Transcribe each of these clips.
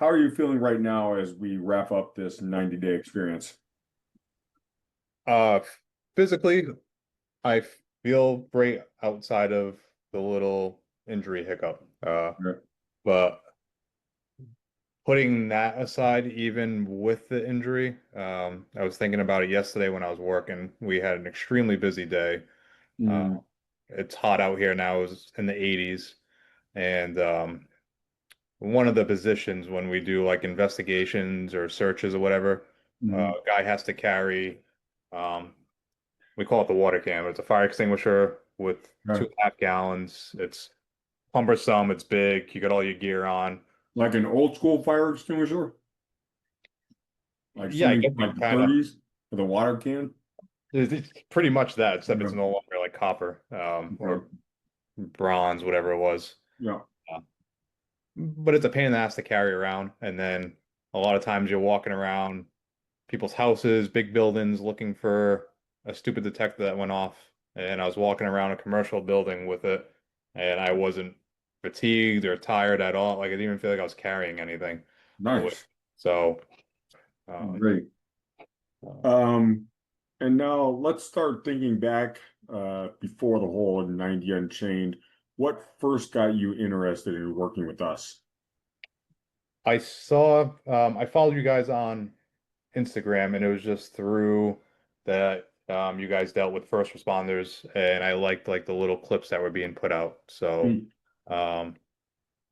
How are you feeling right now as we wrap up this 90-day experience? Uh, Physically, I feel great outside of the little injury hiccup. Right. But putting that aside, even with the injury, I was thinking about it yesterday when I was working. We had an extremely busy day. Uh, Mm, it's hot out here now. It was in the 80s. And one of the positions when we do like investigations or searches or whatever, mm, guy has to carry um, we call it the water can, but it's a fire extinguisher with two right. and a half gallons. It's cumbersome, it's big, you got all your gear on. Like an old school fire extinguisher, like Yeah, I something guess from you like the kind of 30s with a water can. it's pretty much that, except it's Yeah. no longer like copper, Okay. or bronze, whatever it was. Yeah. Uh, but it's a pain in the ass to carry around. And then a lot of times you're walking around people's houses, big buildings, looking for a stupid detector that went off. And I was walking around a commercial building with it, and I wasn't fatigued or tired at all. Like I didn't even feel like I was carrying anything. Nice. So, um, Great. uh, Um, and now let's start thinking back before the whole 90 Unchained. What first got you interested in working with us? I followed you guys on Instagram, and it was just through that you guys dealt with first responders, and I liked like the little clips that were being put out. So, Mm, um,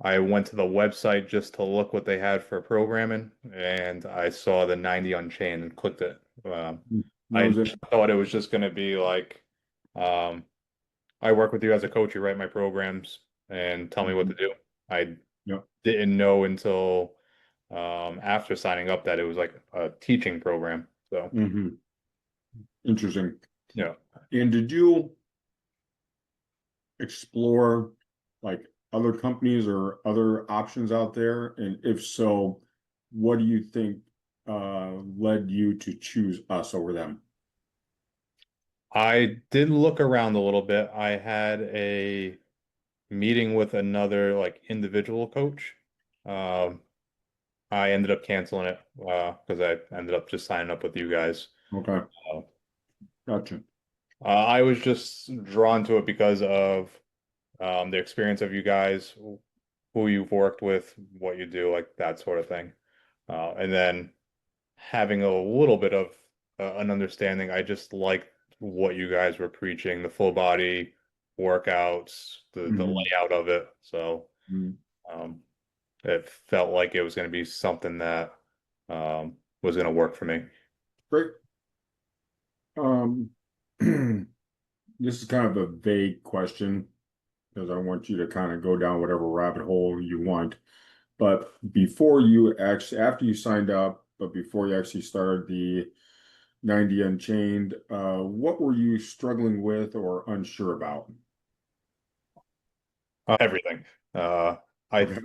I went to the website just to look what they had for programming, and I saw the 90 Unchained and clicked it. That I was it. thought it was just going to be like, um, I work with you as a coach, you write my programs and tell me what to Mhm. do. I Yeah. didn't know until after signing up that it was like a teaching program. So, Hmm. Interesting. yeah. And did you explore like other companies or other options out there? And if so, what do you think led you to choose us over them? I did look around a little bit. I had a meeting with another like individual coach. Um, I ended up canceling it because I ended up just signing up with you guys. Okay, Uh, gotcha. I was just drawn to it because of the experience of you guys, who you've worked with, what you do, like that sort of thing. And then having a little bit of an understanding, I just liked what you guys were preaching, the full body workouts, the Hmm. layout of it. So Hmm. um, it felt like it was going to be something that was going to work for me. Great. Um, this is kind of a vague question because I want you to kind of go down whatever rabbit hole you want. But before you actually, after you signed up, but before you actually started the 90 Unchained, what were you struggling with or unsure about? Everything. Uh, I Okay.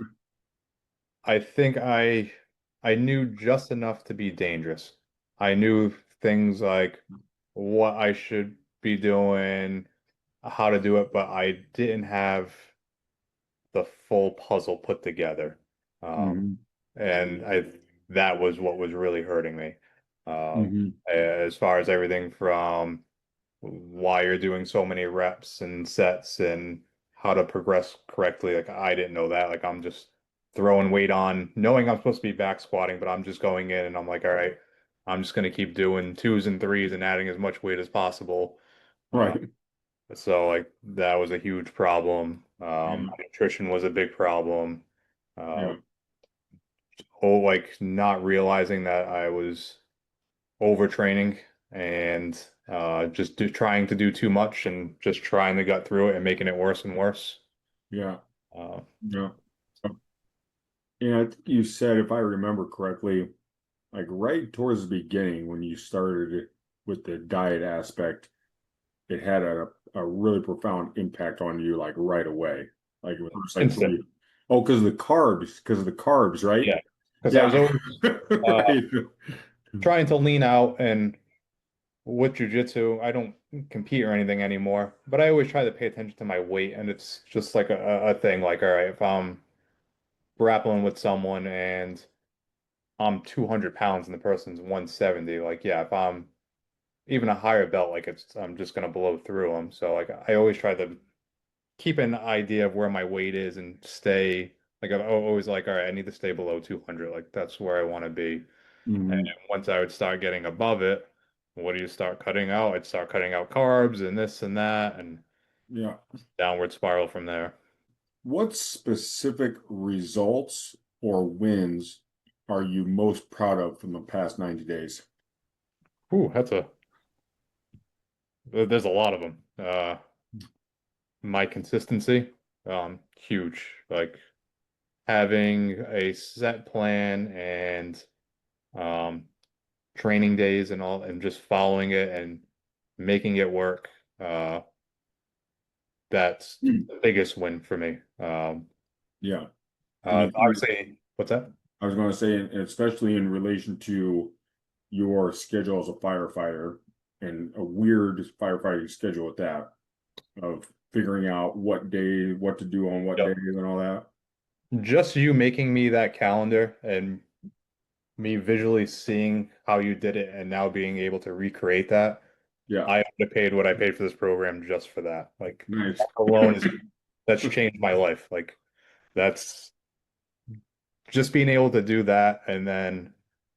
I think I knew just enough to be dangerous. I knew things like what I should be doing, how to do it, but I didn't have the full puzzle put together. Um, Hmm. and I that was what was really hurting me. Hmm. As far as everything from why you're doing so many reps and sets and how to progress correctly. Like I didn't know that. Like I'm just throwing weight on, knowing I'm supposed to be back squatting, but I'm just going in and I'm like, all right, I'm just gonna keep doing twos and threes and adding as much weight as possible. Uh, Right. so like that was a huge problem. Yeah. Nutrition was a big problem. Uh, Yeah. like not realizing that I was overtraining and trying to do too much and just trying to get through it and making it worse and worse. Yeah. Uh, Yeah. And I think you said, if I remember correctly, like right towards the beginning when you started with the diet aspect, it had a really profound impact on you like right away. Like it was like instant. 3. Oh, because of the carbs, right? Yeah. Because I was Yeah. always uh, Right. trying to lean out and with jujitsu, I don't compete or anything anymore, but I always try to pay attention to my weight and it's just like a thing. Like, all right, if I'm grappling with someone and I'm 200 pounds and the person's 170, like yeah, if I'm even a higher belt, like I'm just gonna blow through them. So like I always try to keep an idea of where my weight is and stay like I'm always like, all right, I need to stay below 200. Like that's where I want to be. And Hmm. once I would start getting above it, what do you start cutting out? I'd start cutting out carbs and this and that and Yeah. downward spiral from there. What specific results or wins are you most proud of from the past 90 days? Ooh, there's a lot of them. My consistency, huge. Like having a set plan and um training days and all and just following it and making it work. That's Hmm. the biggest win for me. Yeah. And I think Obviously, what's that? I was going to say, and especially in relation to your schedule as a firefighter and a weird firefighting schedule at that, of figuring out what day, what to do on what Yep. days and all that. Just you making me that calendar and me visually seeing how you did it and now being able to recreate that, Yeah. I would have paid what I paid for this program just for that. Like Nice. that alone is that's changed my life. Like that's just being able to do that and then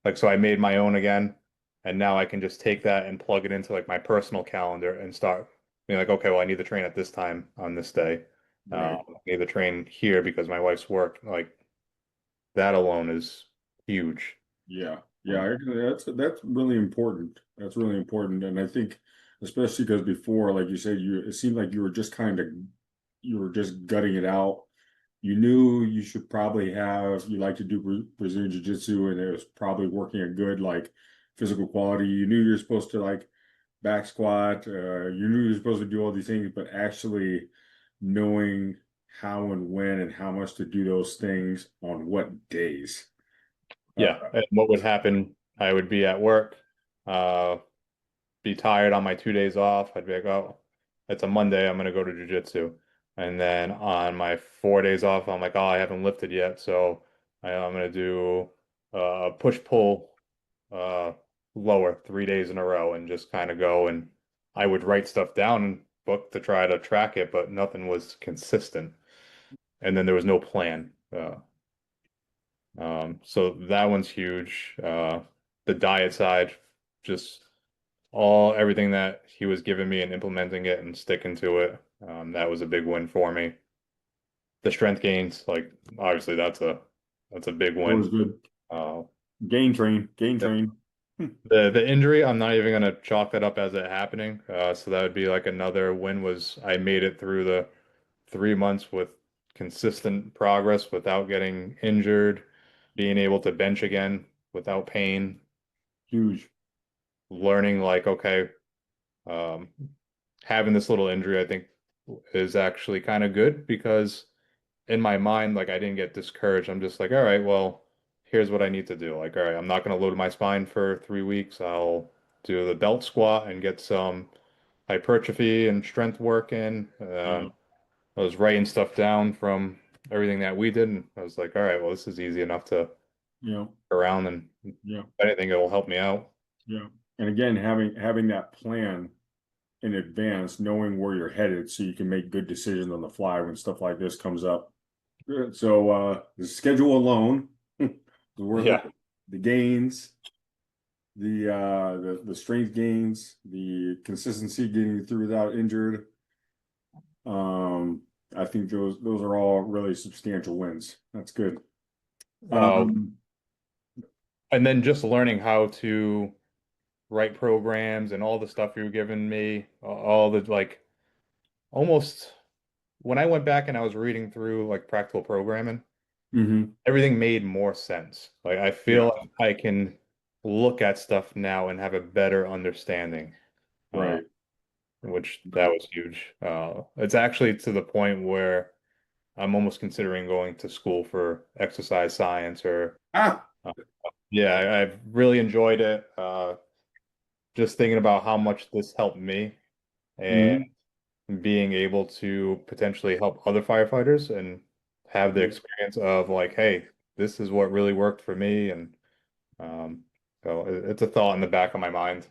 like so I made my own again and now I can just take that and plug it into like my personal calendar and start being like, okay, well I need to train at this time on this day. Right. I need to train here because my wife's work. Like that alone is huge. Yeah. Yeah. Um, That's really important. That's really important. And I think, especially because before, like you said, it seemed like you were just you were just gutting it out. You knew you should probably you like to do Brazilian Jiu-Jitsu, and it was probably working a good, like, physical quality. You knew you're supposed to, like, back squat. You knew you're supposed to do all these things, but actually knowing how and when and how much to do those things on what days. yeah. Uh, And what would happen? I would be at work, uh, be tired on my 2 days off. I'd be like, oh, it's a Monday. I'm gonna go to jujitsu. And then on my 4 days off, I'm like, oh, I haven't lifted yet, so I'm gonna do push pull uh, lower 3 days in a row and just kind of go. And I would write stuff down and book to try to track it, but nothing was consistent. And then there was no plan. So that one's huge. The diet side, just everything that he was giving me and implementing it and sticking to it. That was a big win for me. The strength gains, like obviously that's a big always win. good. Uh, Gain yep. train. The injury, I'm not even gonna chalk that up as it happening. So that would be like another win was I made it through the 3 months with consistent progress without getting injured, being able to bench again without pain, Huge. learning like, okay, um, having this little injury, I think is actually kind of good because in my mind, like I didn't get discouraged. I'm just like, all right, well, here's what I need to do. Like, all right, I'm not going to load my spine for 3 weeks. I'll do the belt squat and get some hypertrophy and strength work in. Yeah. I was writing stuff down from everything that we did, and I was like, all right, well, this is easy enough to Yeah. around, and if Yeah. anything, it will help me out. Yeah. And again, having that plan in advance, knowing where you're headed so you can make good decisions on the fly when stuff like this comes up. Good. So the schedule alone is worth Yeah. it. The gains, the strength gains, the consistency getting you through without injured. Um, I think those are all really substantial wins. That's good. Uh, Um, and then just learning how to write programs and all the stuff you were giving me, all the like almost when I went back and I was reading through like practical programming, mhm. everything made more sense. Like I Yeah, feel like I can look at stuff now and have a better understanding, uh, right, which that right. was huge. It's actually to the point where I'm almost considering going to school for exercise science or Ah, uh, yeah, I've really enjoyed it. Just thinking about how much this helped me and mhm. being able to potentially help other firefighters and have the Yeah, experience of like, hey, this is what really worked for me and So it's a thought in the back of my mind.